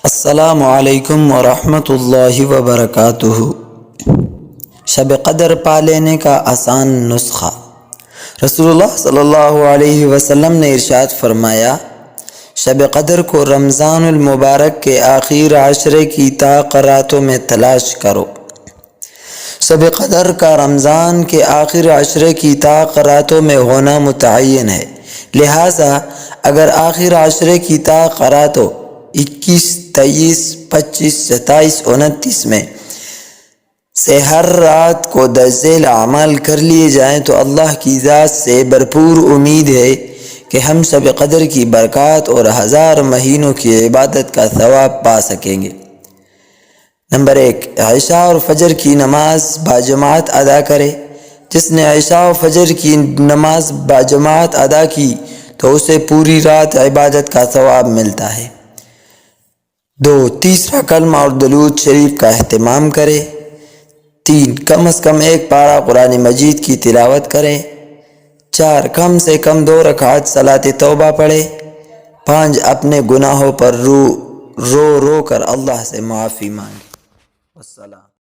السلام علیکم ورحمۃ اللہ وبرکاتہ۔ شب قدر پا لینے کا آسان نسخہ۔ رسول اللہ صلی اللہ علیہ وسلم نے ارشاد فرمایا، شب قدر کو رمضان المبارک کے آخر عشرے کی راتوں میں تلاش کرو۔ شب قدر کا رمضان کے آخر عشرے کی راتوں میں ہونا متعین ہے، لہٰذا اگر آخر عشرے کی راتوں 21، 23، 25، 27، 29 میں سے ہر رات کو درج ذیل اعمال کر لیے جائیں تو اللہ کی ذات سے بھرپور امید ہے کہ ہم شب قدر کی برکات اور 1000 مہینوں کی عبادت کا ثواب پا سکیں گے۔ نمبر 1، عشاء اور فجر کی نماز باجماعت ادا کرے۔ جس نے عشاء و فجر کی نماز باجماعت ادا کی تو اسے پوری رات عبادت کا ثواب ملتا ہے۔ 2، تیسرا کلمہ اور درود شریف کا اہتمام کرے۔ 3، کم از کم ایک پارہ قرآن مجید کی تلاوت کرے۔ 4، کم سے کم 2 رکعت صلاۃ توبہ پڑھے۔ 5، اپنے گناہوں پر رو کر اللہ سے معافی مانگے۔ والسلام۔